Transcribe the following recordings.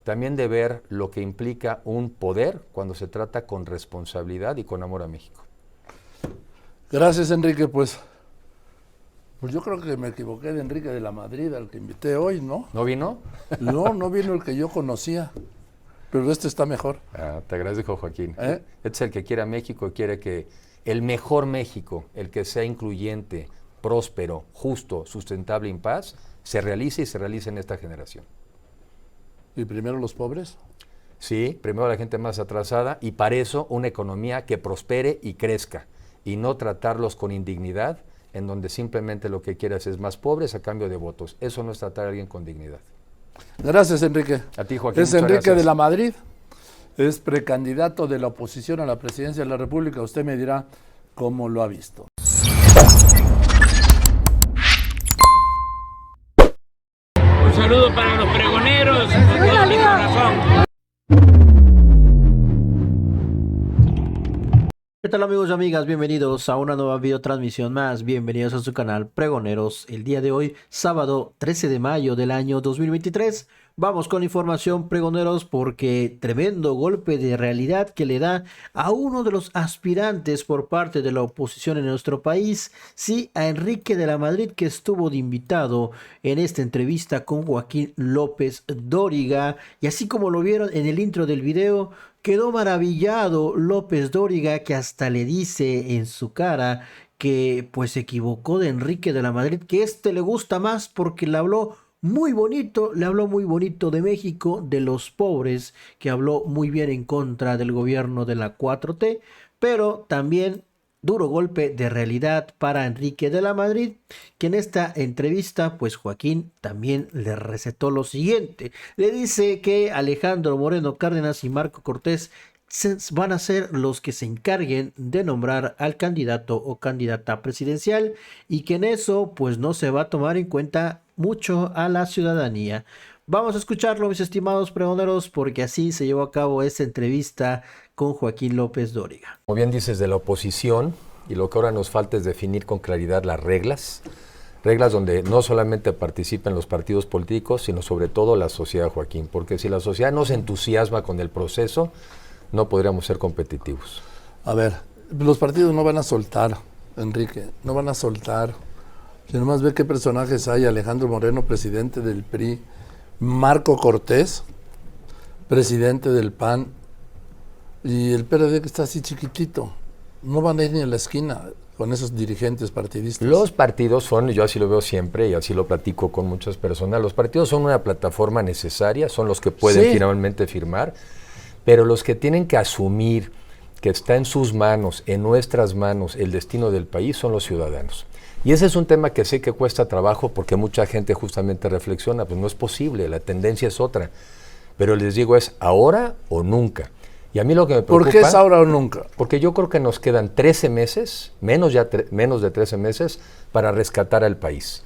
También de ver lo que implica un poder cuando se trata con responsabilidad y con amor a México. Gracias, Enrique. Pues yo creo que me equivoqué de Enrique de la Madrid, al que invité hoy, ¿no? ¿No vino? No vino el que yo conocía, pero este está mejor. Te agradezco, Joaquín. ¿Eh? Este es el que quiere a México y quiere que el mejor México, el que sea incluyente, próspero, justo, sustentable y en paz, se realice y se realice en esta generación. ¿Y primero los pobres? Sí, primero la gente más atrasada y para eso una economía que prospere y crezca y no tratarlos con indignidad en donde simplemente lo que quieras es más pobres a cambio de votos. Eso no es tratar a alguien con dignidad. Gracias, Enrique. A ti, Joaquín. Es Enrique de la Madrid, es precandidato de la oposición a la presidencia de la República. Usted me dirá cómo lo ha visto. Un saludo para los pregoneros, con todo mi corazón. ¿Qué tal, amigos y amigas? Bienvenidos a una nueva videotransmisión más. Bienvenidos a su canal Pregoneros. El día de hoy, sábado 13 de mayo del año 2023. Vamos con información, pregoneros, porque tremendo golpe de realidad que le da a uno de los aspirantes por parte de la oposición en nuestro país, sí, a Enrique de la Madrid, que estuvo de invitado en esta entrevista con Joaquín López Dóriga, y así como lo vieron en el intro del video, quedó maravillado López Dóriga, que hasta le dice en su cara que pues se equivocó de Enrique de la Madrid, que le gusta más porque le habló muy bonito, le habló muy bonito de México, de los pobres, que habló muy bien en contra del gobierno de la 4T, pero también duro golpe de realidad para Enrique de la Madrid, que en esta entrevista, pues Joaquín también le recetó lo siguiente. Le dice que Alejandro Moreno Cárdenas y Marco Cortés van a ser los que se encarguen de nombrar al candidato o candidata presidencial y que en eso pues no se va a tomar en cuenta mucho a la ciudadanía. Vamos a escucharlo, mis estimados pregoneros, porque así se llevó a cabo esta entrevista con Joaquín López Dóriga. Como bien dices, de la oposición, y lo que ahora nos falta es definir con claridad las reglas donde no solamente participen los partidos políticos, sino sobre todo la sociedad, Joaquín, porque si la sociedad no se entusiasma con el proceso, no podríamos ser competitivos. A ver, los partidos no van a soltar, Enrique, no van a soltar. Si nomás ve qué personajes hay: Alejandro Moreno, presidente del PRI, Marco Cortés, presidente del PAN, y el PRD, que está así chiquitito. No van a ir ni a la esquina con esos dirigentes partidistas. Los partidos son, yo así lo veo siempre y así lo platico con muchas personas, los partidos son una plataforma necesaria, son los que pueden finalmente firmar, pero los que tienen que asumir que está en sus manos, en nuestras manos, el destino del país son los ciudadanos. Y ese es un tema que sé que cuesta trabajo porque mucha gente justamente reflexiona, pues no es posible, la tendencia es otra. Pero les digo, es ahora o nunca. Y a mí lo que me preocupa... ¿Por qué es ahora o nunca? Porque yo creo que nos quedan 13 meses, menos de 13 meses, para rescatar al país.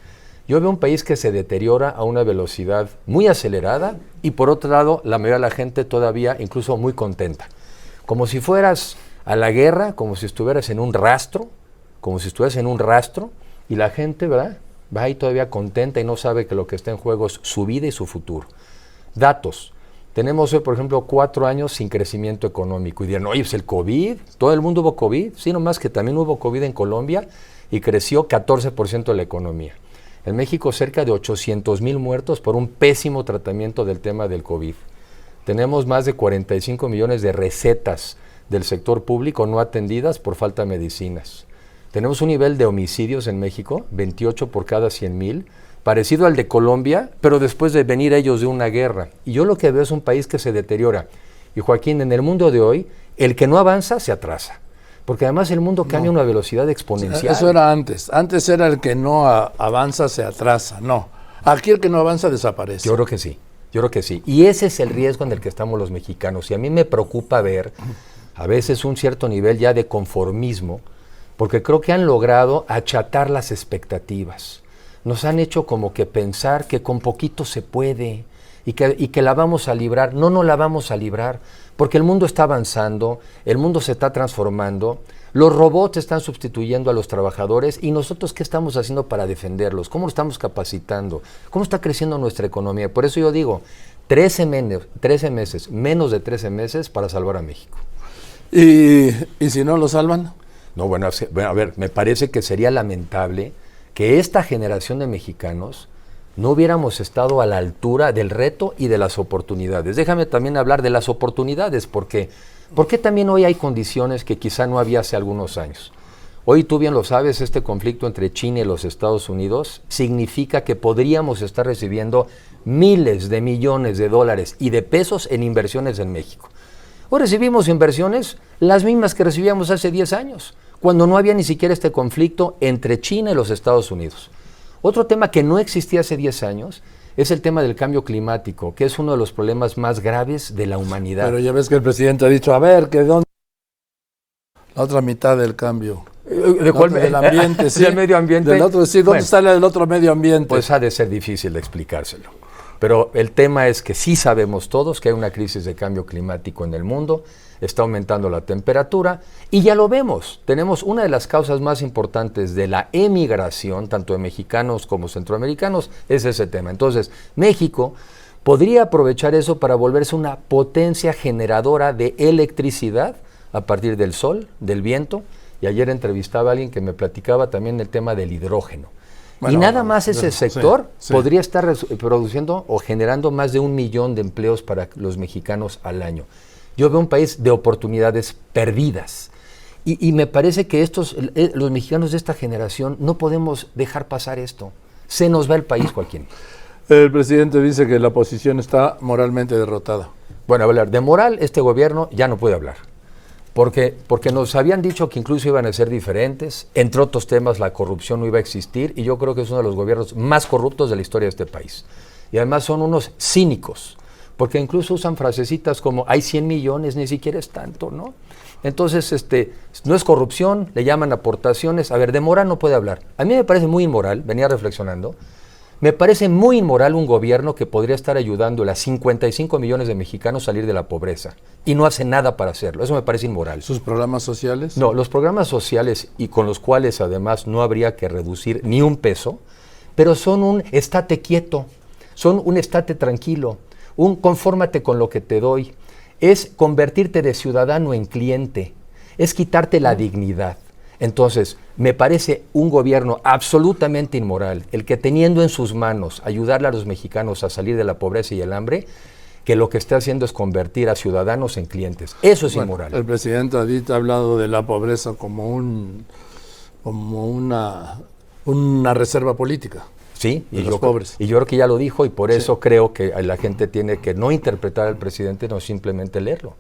Yo veo un país que se deteriora a una velocidad muy acelerada y por otro lado, la mayoría de la gente todavía incluso muy contenta. Como si fueras a la guerra, como si estuvieras en un rastro, y la gente, ¿verdad?, va ahí todavía contenta y no sabe que lo que está en juego es su vida y su futuro. Datos. Tenemos hoy, por ejemplo, 4 años sin crecimiento económico. Y dirán, oye, pues el COVID, todo el mundo hubo COVID. Sí, nomás que también hubo COVID en Colombia y creció 14% la economía. En México, cerca de 800,000 muertos por un pésimo tratamiento del tema del COVID. Tenemos más de 45 millones de recetas del sector público no atendidas por falta de medicinas. Tenemos un nivel de homicidios en México, 28 por cada 100,000, parecido al de Colombia, pero después de venir ellos de una guerra. Y yo lo que veo es un país que se deteriora. Y Joaquín, en el mundo de hoy, el que no avanza se atrasa. Porque además el mundo cambia a una velocidad exponencial. Eso era antes. Antes era el que no avanza se atrasa. No. Aquí el que no avanza desaparece. Yo creo que sí. Y ese es el riesgo en el que estamos los mexicanos. Y a mí me preocupa ver a veces un cierto nivel ya de conformismo, porque creo que han logrado achatar las expectativas. Nos han hecho como que pensar que con poquito se puede y que la vamos a librar. No la vamos a librar, porque el mundo está avanzando, el mundo se está transformando, los robots están sustituyendo a los trabajadores y nosotros, ¿qué estamos haciendo para defenderlos? ¿Cómo lo estamos capacitando? ¿Cómo está creciendo nuestra economía? Por eso yo digo, 13 meses, menos de 13 meses para salvar a México. ¿Y si no lo salvan? No, bueno, a ver, me parece que sería lamentable que esta generación de mexicanos no hubiéramos estado a la altura del reto y de las oportunidades. Déjame también hablar de las oportunidades, porque también hoy hay condiciones que quizá no había hace algunos años. Hoy tú bien lo sabes, este conflicto entre China y los Estados Unidos significa que podríamos estar recibiendo miles de millones de dólares y de pesos en inversiones en México. Hoy recibimos inversiones las mismas que recibíamos hace 10 años, cuando no había ni siquiera este conflicto entre China y los Estados Unidos. Otro tema que no existía hace 10 años es el tema del cambio climático, que es uno de los problemas más graves de la humanidad. Pero ya ves que el presidente ha dicho, a ver, que dónde la otra mitad del cambio. ¿De cuál? Del ambiente, sí. ¿Del medio ambiente? Del otro, sí, ¿dónde está el otro medio ambiente? Pues ha de ser difícil de explicárselo. Pero el tema es que sí sabemos todos que hay una crisis de cambio climático en el mundo, está aumentando la temperatura y ya lo vemos. Tenemos una de las causas más importantes de la emigración, tanto de mexicanos como centroamericanos, es ese tema. Entonces, México podría aprovechar eso para volverse una potencia generadora de electricidad a partir del sol, del viento. Y ayer entrevistaba a alguien que me platicaba también del tema del hidrógeno. Bueno, y nada más ese sector podría estar produciendo o generando más de 1 millón de empleos para los mexicanos al año. Yo veo un país de oportunidades perdidas. Y me parece que los mexicanos de esta generación no podemos dejar pasar esto. Se nos va el país, Joaquín. El presidente dice que la oposición está moralmente derrotada. Bueno, hablar de moral, este gobierno ya no puede hablar. Porque nos habían dicho que incluso iban a ser diferentes, entre otros temas la corrupción no iba a existir, y yo creo que es uno de los gobiernos más corruptos de la historia de este país. Y además son unos cínicos, porque incluso usan frasecitas como hay 100 millones, ni siquiera es tanto, ¿no? Entonces, no es corrupción, le llaman aportaciones. A ver, de moral no puede hablar. A mí me parece muy inmoral, venía reflexionando, me parece muy inmoral un gobierno que podría estar ayudando a 55 millones de mexicanos a salir de la pobreza y no hace nada para hacerlo. Eso me parece inmoral. ¿Sus programas sociales? No, los programas sociales y con los cuales además no habría que reducir ni un peso, pero son un estate quieto, son un estate tranquilo, un confórmate con lo que te doy. Es convertirte de ciudadano en cliente, es quitarte la dignidad. Entonces, me parece un gobierno absolutamente inmoral, el que teniendo en sus manos ayudarle a los mexicanos a salir de la pobreza y el hambre, que lo que está haciendo es convertir a ciudadanos en clientes. Eso es inmoral. El presidente ha hablado de la pobreza como una reserva política. Sí, y los pobres. Y yo creo que ya lo dijo y por eso creo que la gente tiene que no interpretar al presidente, no simplemente leerlo.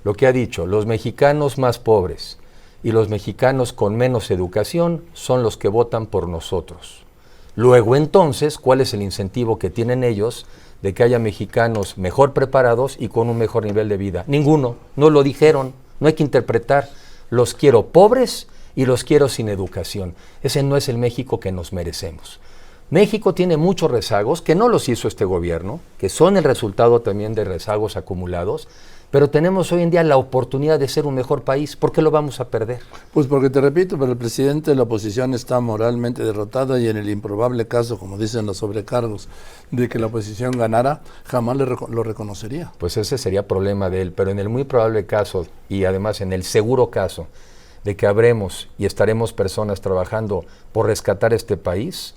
Lo que ha dicho, los mexicanos más pobres y los mexicanos con menos educación son los que votan por nosotros. Luego entonces, ¿cuál es el incentivo que tienen ellos de que haya mexicanos mejor preparados y con un mejor nivel de vida? Ninguno, no lo dijeron, no hay que interpretar. Los quiero pobres y los quiero sin educación. Ese no es el México que nos merecemos. México tiene muchos rezagos que no los hizo este gobierno, que son el resultado también de rezagos acumulados, pero tenemos hoy en día la oportunidad de ser un mejor país. ¿Por qué lo vamos a perder? Pues porque te repito, pero el presidente de la oposición está moralmente derrotada y en el improbable caso, como dicen los sobrecargos, de que la oposición ganara, jamás lo reconocería. Pues ese sería problema de él, pero en el muy probable caso y además en el seguro caso de que habremos y estaremos personas trabajando por rescatar este país,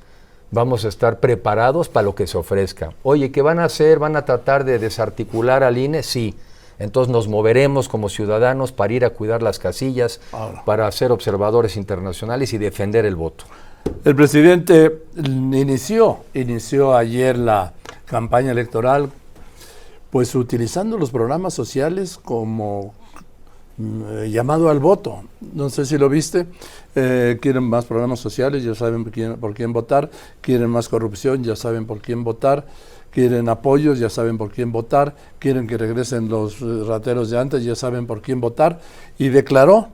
vamos a estar preparados para lo que se ofrezca. Oye, ¿qué van a hacer? ¿Van a tratar de desarticular al INE? Sí. Entonces nos moveremos como ciudadanos para ir a cuidar las casillas, para ser observadores internacionales y defender el voto. El presidente inició ayer la campaña electoral, pues utilizando los programas sociales como llamado al voto. No sé si lo viste. Quieren más programas sociales, ya saben por quién votar. Quieren más corrupción, ya saben por quién votar. Quieren apoyos, ya saben por quién votar. Quieren que regresen los rateros de antes, ya saben por quién votar. Y declaró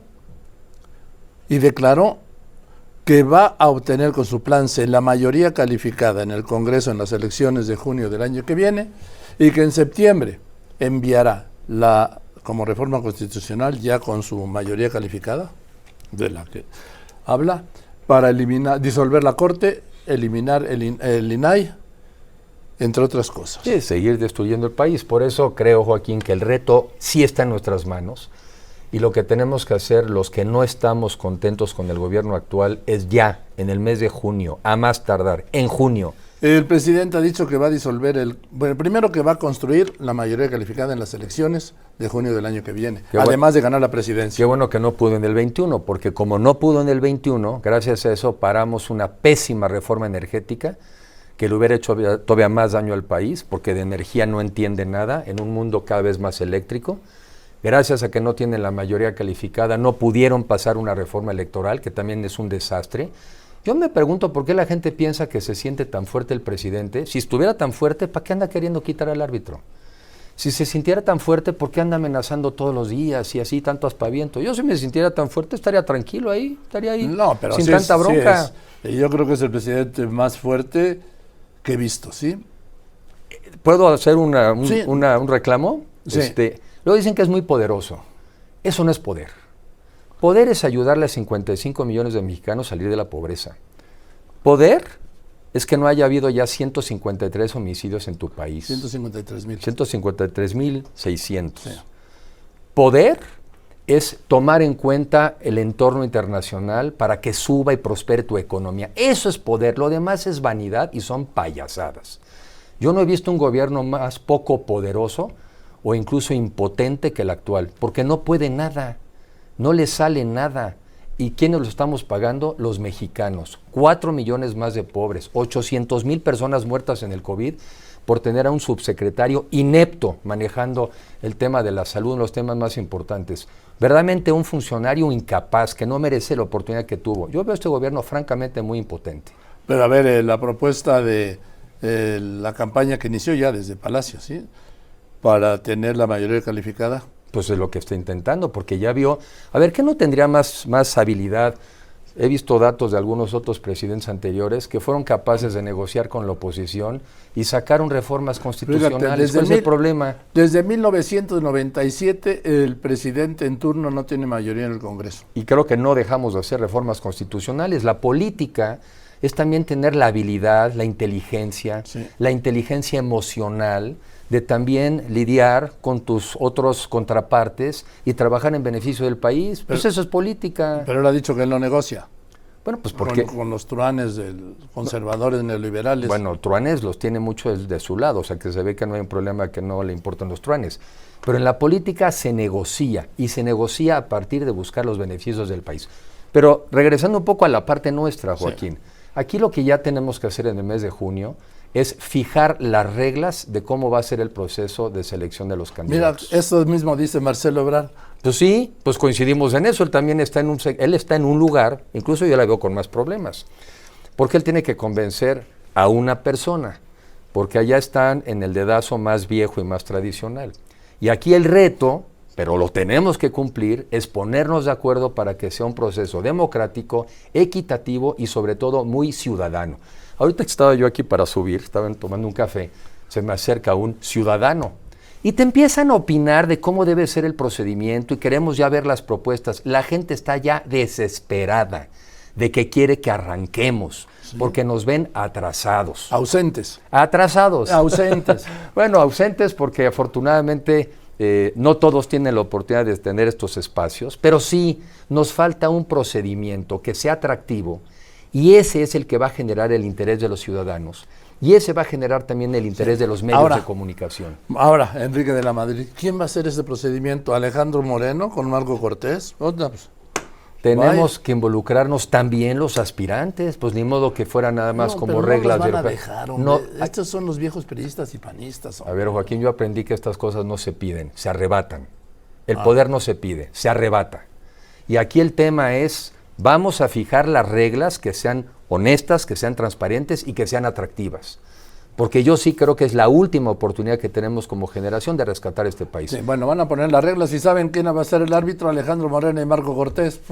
que va a obtener con su plan C la mayoría calificada en el Congreso en las elecciones de junio del año que viene y que en septiembre enviará como reforma constitucional ya con su mayoría calificada, de la que habla, para disolver la Corte, eliminar el INAI, entre otras cosas. Sí, seguir destruyendo el país. Por eso creo, Joaquín, que el reto sí está en nuestras manos y lo que tenemos que hacer los que no estamos contentos con el gobierno actual es ya, en el mes de junio, a más tardar, en junio. El presidente ha dicho que va a disolver bueno, primero que va a construir la mayoría calificada en las elecciones de junio del año que viene, además de ganar la presidencia. Qué bueno que no pudo en el 21, porque como no pudo en el 21, gracias a eso paramos una pésima reforma energética que le hubiera hecho todavía más daño al país, porque de energía no entiende nada en un mundo cada vez más eléctrico. Gracias a que no tienen la mayoría calificada, no pudieron pasar una reforma electoral, que también es un desastre. Yo me pregunto por qué la gente piensa que se siente tan fuerte el presidente. Si estuviera tan fuerte, ¿para qué anda queriendo quitar al árbitro? Si se sintiera tan fuerte, ¿por qué anda amenazando todos los días y así tanto aspaviento? Yo si me sintiera tan fuerte, estaría tranquilo ahí, estaría ahí, no, pero sin sí tanta bronca. Sí yo creo que es el presidente más fuerte que he visto, ¿sí? ¿Puedo hacer un reclamo? Sí. Luego dicen que es muy poderoso. Eso no es poder. Poder es ayudarle a 55 millones de mexicanos a salir de la pobreza. Poder es que no haya habido ya 153 homicidios en tu país. 153,000. 153,600. Sí. Poder es tomar en cuenta el entorno internacional para que suba y prospere tu economía. Eso es poder. Lo demás es vanidad y son payasadas. Yo no he visto un gobierno más poco poderoso o incluso impotente que el actual, porque no puede nada. No le sale nada. ¿Y quiénes lo estamos pagando? Los mexicanos. 4 millones más de pobres, 800,000 personas muertas en el COVID por tener a un subsecretario inepto manejando el tema de la salud, uno de los temas más importantes. Verdaderamente un funcionario incapaz que no merece la oportunidad que tuvo. Yo veo este gobierno francamente muy impotente. Pero a ver, la propuesta de la campaña que inició ya desde Palacio, ¿sí? Para tener la mayoría calificada. Pues es lo que está intentando, porque ya vio, a ver, ¿qué no tendría más habilidad? He visto datos de algunos otros presidentes anteriores que fueron capaces de negociar con la oposición y sacaron reformas constitucionales. ¿Cuál es el problema? Desde 1997 el presidente en turno no tiene mayoría en el Congreso. Y creo que no dejamos de hacer reformas constitucionales. La política es también tener la habilidad, la inteligencia emocional de también lidiar con tus otros contrapartes y trabajar en beneficio del país. Pues eso es política. Pero él ha dicho que él no negocia. Bueno, pues porque con los truanes conservadores neoliberales. Bueno, truanes los tiene mucho de su lado, o sea que se ve que no hay un problema que no le importan los truanes. Pero en la política se negocia, y se negocia a partir de buscar los beneficios del país. Pero regresando un poco a la parte nuestra, Joaquín, aquí lo que ya tenemos que hacer en el mes de junio es fijar las reglas de cómo va a ser el proceso de selección de los candidatos. Mira, eso mismo dice Marcelo Ebrard. Pues sí, pues coincidimos en eso. Él también está en un lugar, incluso yo la veo con más problemas, porque él tiene que convencer a una persona, porque allá están en el dedazo más viejo y más tradicional. Y aquí el reto, pero lo tenemos que cumplir, es ponernos de acuerdo para que sea un proceso democrático, equitativo y sobre todo muy ciudadano. Ahorita que estaba yo aquí para subir, estaban tomando un café, se me acerca un ciudadano y te empiezan a opinar de cómo debe ser el procedimiento y queremos ya ver las propuestas. La gente está ya desesperada de que quiere que arranquemos, porque nos ven atrasados. Ausentes. Atrasados. Ausentes. Bueno, ausentes porque afortunadamente no todos tienen la oportunidad de tener estos espacios, pero sí nos falta un procedimiento que sea atractivo. Y ese es el que va a generar el interés de los ciudadanos. Y ese va a generar también el interés de los medios de comunicación. Ahora, Enrique de la Madrid, ¿quién va a hacer ese procedimiento? ¿Alejandro Moreno con Marco Cortés? Tenemos que involucrarnos también los aspirantes, pues ni modo que fuera nada más como reglas. No los van a dejar, estos son los viejos periodistas y panistas. A ver, Joaquín, yo aprendí que estas cosas no se piden, se arrebatan. El poder no se pide, se arrebata. Y aquí el tema es... Vamos a fijar las reglas que sean honestas, que sean transparentes y que sean atractivas. Porque yo sí creo que es la última oportunidad que tenemos como generación de rescatar este país. Sí, bueno, van a poner las reglas y saben quién va a ser el árbitro, Alejandro Moreno y Marco Cortés.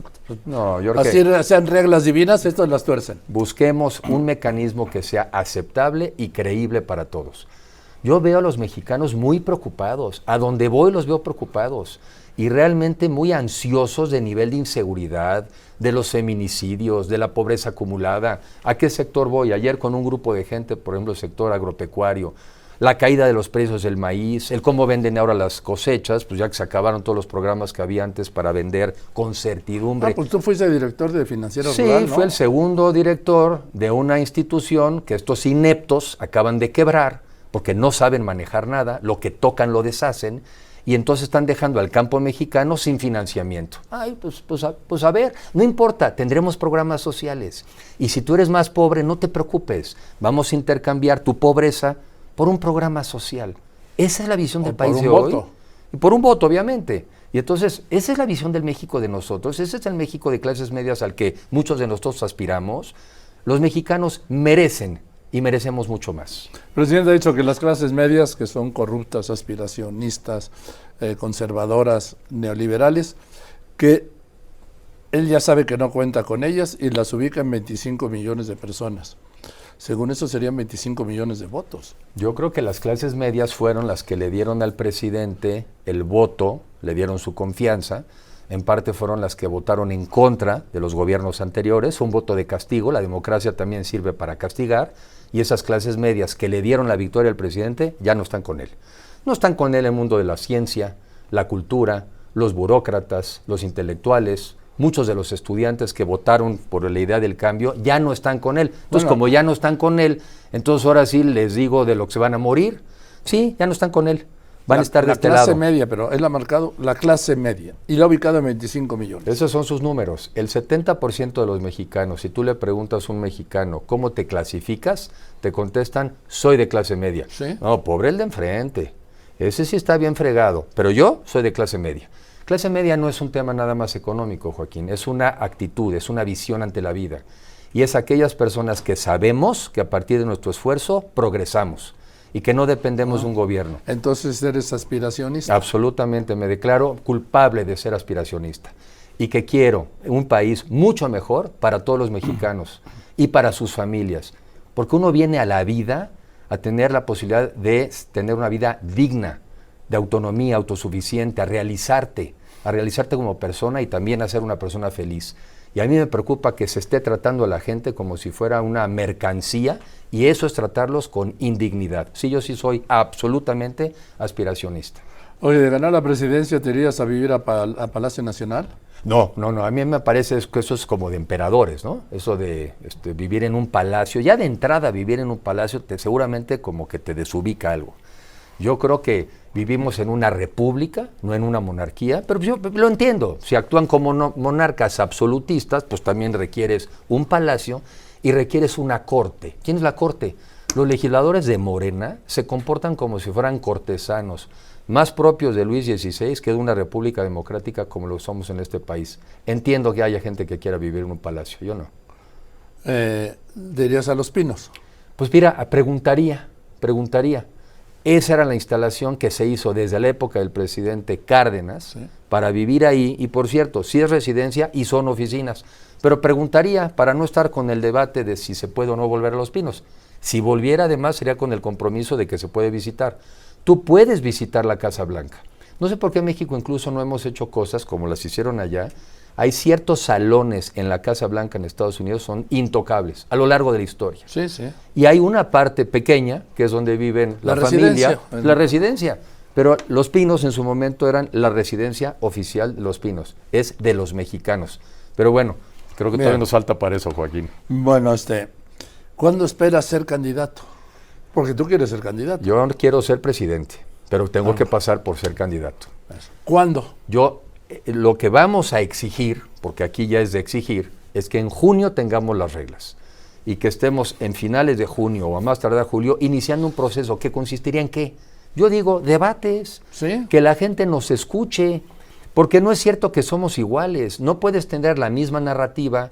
No, yo creo así que sean reglas divinas, estos las tuercen. Busquemos un mecanismo que sea aceptable y creíble para todos. Yo veo a los mexicanos muy preocupados, a donde voy los veo preocupados y realmente muy ansiosos de nivel de inseguridad, de los feminicidios, de la pobreza acumulada. ¿A qué sector voy? Ayer con un grupo de gente, por ejemplo, el sector agropecuario, la caída de los precios del maíz, el cómo venden ahora las cosechas, pues ya que se acabaron todos los programas que había antes para vender con certidumbre. Pues tú fuiste director de Financiero Sí, Rural, ¿no? fui el segundo director de una institución que estos ineptos acaban de quebrar porque no saben manejar nada, lo que tocan lo deshacen, y entonces están dejando al campo mexicano sin financiamiento. Ay, pues a ver, no importa, tendremos programas sociales. Y si tú eres más pobre, no te preocupes, vamos a intercambiar tu pobreza por un programa social. Esa es la visión del país de hoy. Y por un voto, obviamente. Y entonces, esa es la visión del México de nosotros, ese es el México de clases medias al que muchos de nosotros aspiramos. Los mexicanos merecen y merecemos mucho más. El presidente ha dicho que las clases medias, que son corruptas, aspiracionistas, conservadoras, neoliberales, que él ya sabe que no cuenta con ellas y las ubica en 25 millones de personas. Según eso serían 25 millones de votos. Yo creo que las clases medias fueron las que le dieron al presidente el voto, le dieron su confianza. En parte fueron las que votaron en contra de los gobiernos anteriores, un voto de castigo, la democracia también sirve para castigar, y esas clases medias que le dieron la victoria al presidente ya no están con él. No están con él el mundo de la ciencia, la cultura, los burócratas, los intelectuales, muchos de los estudiantes que votaron por la idea del cambio ya no están con él. Entonces, como ya no están con él, entonces ahora sí les digo de lo que se van a morir. Sí, ya no están con él. Van a estar de este lado. La clase media, pero él ha marcado la clase media y la ha ubicado en 25 millones. Esos son sus números. El 70% de los mexicanos, si tú le preguntas a un mexicano cómo te clasificas, te contestan, soy de clase media. ¿Sí? No, pobre el de enfrente. Ese sí está bien fregado, pero yo soy de clase media. Clase media no es un tema nada más económico, Joaquín, es una actitud, es una visión ante la vida. Y es aquellas personas que sabemos que a partir de nuestro esfuerzo progresamos y que no dependemos de un gobierno. Entonces eres aspiracionista. Absolutamente, me declaro culpable de ser aspiracionista y que quiero un país mucho mejor para todos los mexicanos y para sus familias, porque uno viene a la vida a tener la posibilidad de tener una vida digna, de autonomía, autosuficiente, a realizarte como persona y también a ser una persona feliz. Y a mí me preocupa que se esté tratando a la gente como si fuera una mercancía, y eso es tratarlos con indignidad. Sí, yo sí soy absolutamente aspiracionista. Oye, de ganar la presidencia, ¿te irías a vivir a Palacio Nacional? No, a mí me parece que eso es como de emperadores, ¿no? Eso de vivir en un palacio, ya de entrada vivir en un palacio seguramente como que te desubica algo. Yo creo que vivimos en una república, no en una monarquía, pero yo lo entiendo. Si actúan como monarcas absolutistas, pues también requieres un palacio y requieres una corte. ¿Quién es la corte? Los legisladores de Morena se comportan como si fueran cortesanos, más propios de Luis XVI que de una república democrática como lo somos en este país. Entiendo que haya gente que quiera vivir en un palacio, yo no. ¿Dirías a Los Pinos? Pues mira, preguntaría. Esa era la instalación que se hizo desde la época del presidente Cárdenas, ¿sí?, para vivir ahí, y por cierto, sí es residencia y son oficinas, pero preguntaría para no estar con el debate de si se puede o no volver a Los Pinos. Si volviera, además, sería con el compromiso de que se puede visitar. Tú puedes visitar la Casa Blanca. No sé por qué en México incluso no hemos hecho cosas como las hicieron allá. Hay ciertos salones en la Casa Blanca en Estados Unidos son intocables a lo largo de la historia. Sí, sí. Y hay una parte pequeña que es donde viven la familia, la residencia. Pero Los Pinos en su momento eran la residencia oficial de Los Pinos. Es de los mexicanos. Pero bueno, creo que todavía nos falta para eso, Joaquín. Bueno, ¿cuándo esperas ser candidato? Porque tú quieres ser candidato. Yo no quiero ser presidente, pero tengo que pasar por ser candidato. ¿Cuándo? Lo que vamos a exigir, porque aquí ya es de exigir, es que en junio tengamos las reglas y que estemos en finales de junio o a más tardar julio iniciando un proceso que consistiría en ¿qué? Yo digo, debates, ¿sí?, que la gente nos escuche, porque no es cierto que somos iguales. No puedes tener la misma narrativa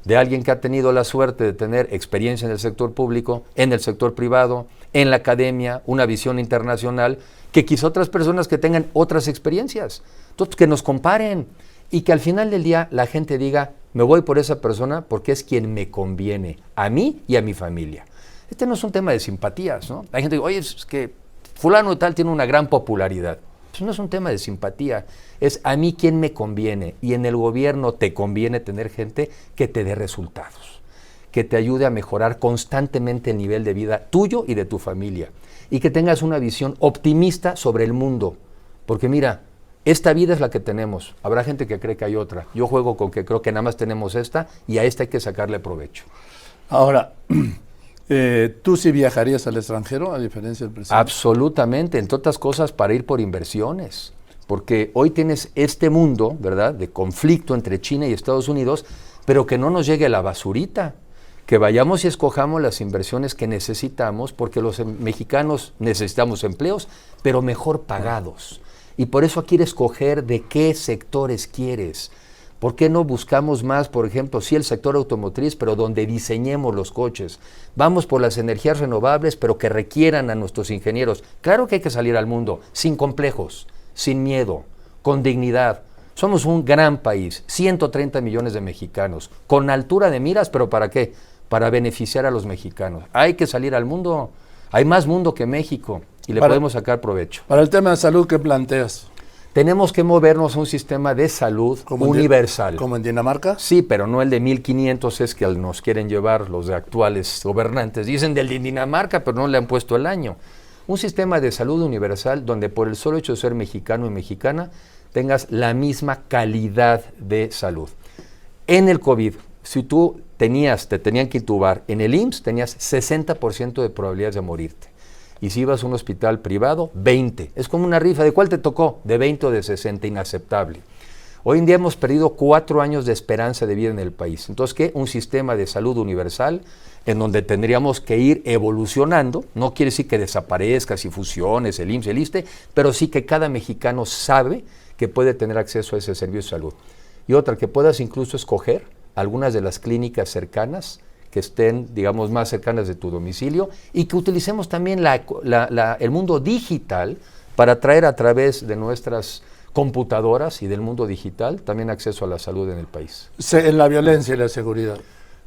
de alguien que ha tenido la suerte de tener experiencia en el sector público, en el sector privado, en la academia, una visión internacional, que quizá otras personas que tengan otras experiencias. Entonces, que nos comparen y que al final del día la gente diga, me voy por esa persona porque es quien me conviene, a mí y a mi familia. Este no es un tema de simpatías, ¿no? Hay gente que dice, oye, es que fulano de tal tiene una gran popularidad. Pues no es un tema de simpatía, es a mí quién me conviene, y en el gobierno te conviene tener gente que te dé resultados, que te ayude a mejorar constantemente el nivel de vida tuyo y de tu familia, y que tengas una visión optimista sobre el mundo, porque mira, esta vida es la que tenemos, habrá gente que cree que hay otra, yo juego con que creo que nada más tenemos esta, y a esta hay que sacarle provecho. Ahora, ¿tú sí viajarías al extranjero, a diferencia del presidente? Absolutamente, entre otras cosas para ir por inversiones, porque hoy tienes este mundo, ¿verdad?, de conflicto entre China y Estados Unidos, pero que no nos llegue la basurita, que vayamos y escojamos las inversiones que necesitamos, porque los mexicanos necesitamos empleos, pero mejor pagados. Y por eso aquí escoger de qué sectores quieres. ¿Por qué no buscamos más, por ejemplo, sí el sector automotriz, pero donde diseñemos los coches? Vamos por las energías renovables, pero que requieran a nuestros ingenieros. Claro que hay que salir al mundo, sin complejos, sin miedo, con dignidad. Somos un gran país, 130 millones de mexicanos, con altura de miras, pero ¿para qué? Para beneficiar a los mexicanos. Hay que salir al mundo, hay más mundo que México, y le podemos sacar provecho. Para el tema de salud, ¿qué planteas? Tenemos que movernos a un sistema de salud universal. ¿Como en Dinamarca? Sí, pero no el de 1500, es que nos quieren llevar los de actuales gobernantes. Dicen del de Dinamarca, pero no le han puesto el año. Un sistema de salud universal donde por el solo hecho de ser mexicano y mexicana tengas la misma calidad de salud. En el COVID, si tú te tenían que intubar en el IMSS, tenías 60% de probabilidades de morirte. Y si ibas a un hospital privado, 20. Es como una rifa. ¿De cuál te tocó? De 20 o de 60, inaceptable. Hoy en día hemos perdido 4 años de esperanza de vida en el país. Entonces, ¿qué? Un sistema de salud universal en donde tendríamos que ir evolucionando. No quiere decir que desaparezca, si fusiones, el IMSS, el ISSSTE, pero sí que cada mexicano sabe que puede tener acceso a ese servicio de salud. Y otra, que puedas incluso escoger algunas de las clínicas cercanas que estén, digamos, más cercanas de tu domicilio, y que utilicemos también el mundo digital para traer a través de nuestras computadoras y del mundo digital también acceso a la salud en el país. En la violencia y la seguridad.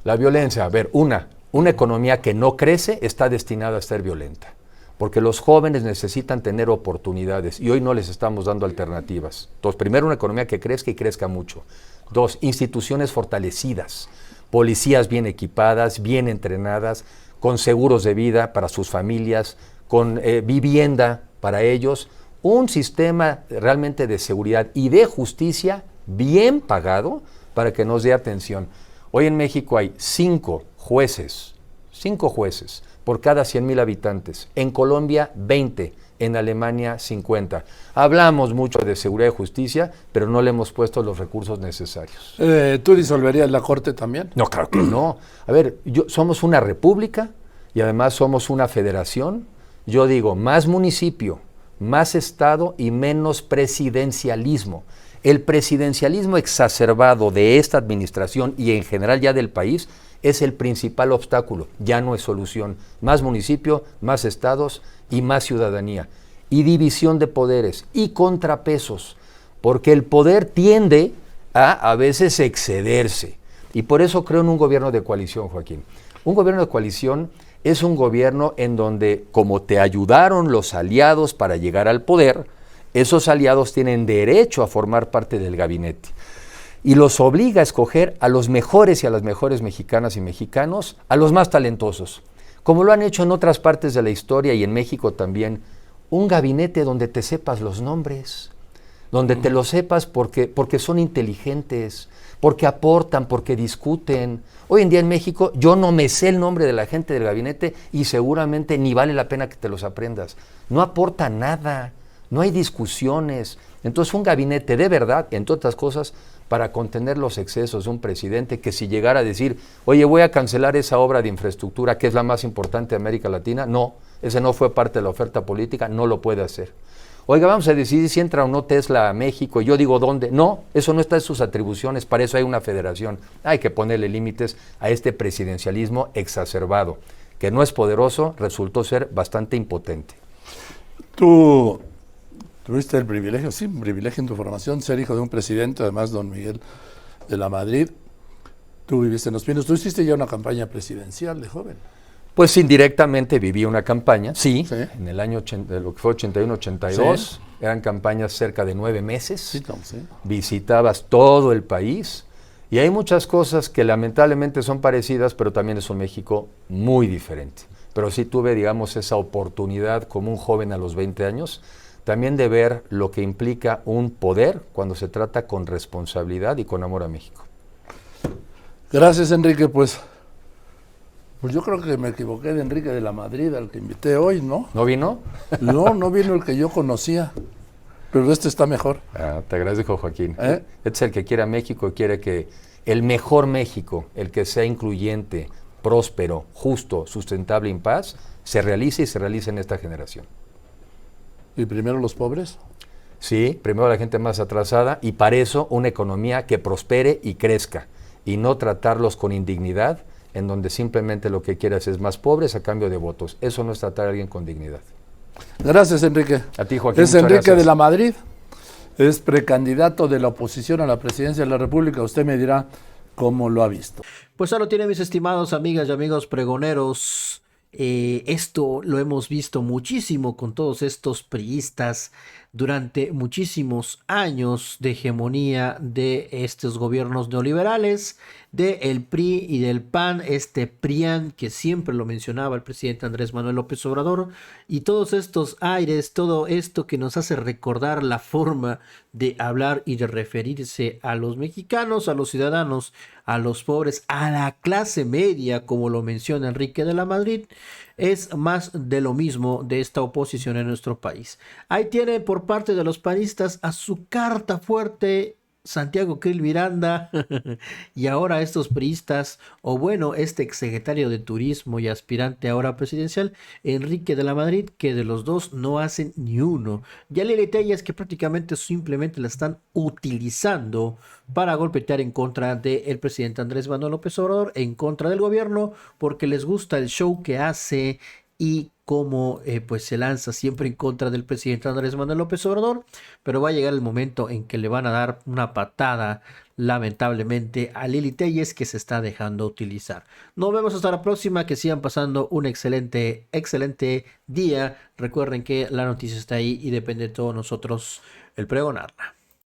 La violencia, a ver, una economía que no crece está destinada a ser violenta, porque los jóvenes necesitan tener oportunidades y hoy no les estamos dando alternativas. Entonces, primero, una economía que crezca y crezca mucho. 2, instituciones fortalecidas, policías bien equipadas, bien entrenadas, con seguros de vida para sus familias, con vivienda para ellos, un sistema realmente de seguridad y de justicia bien pagado para que nos dé atención. Hoy en México hay 5 jueces por cada 100,000 habitantes. En Colombia, 20. En Alemania, 50. Hablamos mucho de seguridad y justicia, pero no le hemos puesto los recursos necesarios. ¿Tú disolverías la Corte también? No, claro que no. A ver, somos una república y además somos una federación. Yo digo, más municipio, más Estado y menos presidencialismo. El presidencialismo exacerbado de esta administración y en general ya del país es el principal obstáculo, ya no es solución. Más municipio, más estados y más ciudadanía. Y división de poderes y contrapesos, porque el poder tiende a veces excederse. Y por eso creo en un gobierno de coalición, Joaquín. Un gobierno de coalición es un gobierno en donde, como te ayudaron los aliados para llegar al poder, esos aliados tienen derecho a formar parte del gabinete. Y los obliga a escoger a los mejores y a las mejores mexicanas y mexicanos, a los más talentosos, como lo han hecho en otras partes de la historia y en México también, un gabinete donde te sepas los nombres, donde te los sepas porque son inteligentes, porque aportan, porque discuten. Hoy en día en México yo no me sé el nombre de la gente del gabinete y seguramente ni vale la pena que te los aprendas. No aporta nada, no hay discusiones. Entonces un gabinete de verdad, entre otras cosas, para contener los excesos de un presidente que si llegara a decir, oye, voy a cancelar esa obra de infraestructura que es la más importante de América Latina, no, ese no fue parte de la oferta política, no lo puede hacer. Oiga, vamos a decidir si entra o no Tesla a México, y yo digo dónde. No, eso no está en sus atribuciones, para eso hay una federación. Hay que ponerle límites a este presidencialismo exacerbado, que no es poderoso, resultó ser bastante impotente. Tú tuviste el privilegio, sí, un privilegio en tu formación, ser hijo de un presidente, además don Miguel de la Madrid. Tú viviste en Los Pinos, tú hiciste ya una campaña presidencial de joven. Pues indirectamente viví una campaña, sí, Sí. en el año lo que fue 81-82, Sí. eran campañas cerca de 9 meses, Sí, Tom, sí. visitabas todo el país y hay muchas cosas que lamentablemente son parecidas, pero también es un México muy diferente. Pero sí tuve, digamos, esa oportunidad como un joven a los 20 años, también de ver lo que implica un poder cuando se trata con responsabilidad y con amor a México. Gracias, Enrique. Pues yo creo que me equivoqué de Enrique de la Madrid, al que invité hoy, ¿no? ¿No vino? No vino el que yo conocía, pero este está mejor. Te agradezco, Joaquín. ¿Eh? Este es el que quiere a México y quiere que el mejor México, el que sea incluyente, próspero, justo, sustentable y en paz, se realice y se realice en esta generación. ¿Y primero los pobres? Sí, primero la gente más atrasada y para eso una economía que prospere y crezca y no tratarlos con indignidad en donde simplemente lo que quieras es más pobres a cambio de votos. Eso no es tratar a alguien con dignidad. Gracias, Enrique. A ti, Joaquín. Es muchas Enrique gracias. de la Madrid, es precandidato de la oposición a la presidencia de la República. Usted me dirá cómo lo ha visto. Pues ahí lo tienen, mis estimados amigas y amigos pregoneros. Esto lo hemos visto muchísimo con todos estos priistas durante muchísimos años de hegemonía de estos gobiernos neoliberales, del PRI y del PAN, este PRIAN que siempre lo mencionaba el presidente Andrés Manuel López Obrador, y todos estos aires, todo esto que nos hace recordar la forma de hablar y de referirse a los mexicanos, a los ciudadanos, a los pobres, a la clase media, como lo menciona Enrique de la Madrid, es más de lo mismo de esta oposición en nuestro país. Ahí tiene por parte de los panistas a su carta fuerte Santiago Krill Miranda y ahora estos priistas, o bueno, este exsecretario de Turismo y aspirante ahora presidencial, Enrique de la Madrid, que de los dos no hacen ni uno. Ya Lili Telles, que prácticamente simplemente la están utilizando para golpetear en contra del presidente Andrés Manuel López Obrador, en contra del gobierno, porque les gusta el show que hace y cómo pues se lanza siempre en contra del presidente Andrés Manuel López Obrador, pero va a llegar el momento en que le van a dar una patada lamentablemente a Lili Telles, que se está dejando utilizar. Nos vemos hasta la próxima, que sigan pasando un excelente día. Recuerden que la noticia está ahí y depende de todos nosotros el pregonarla.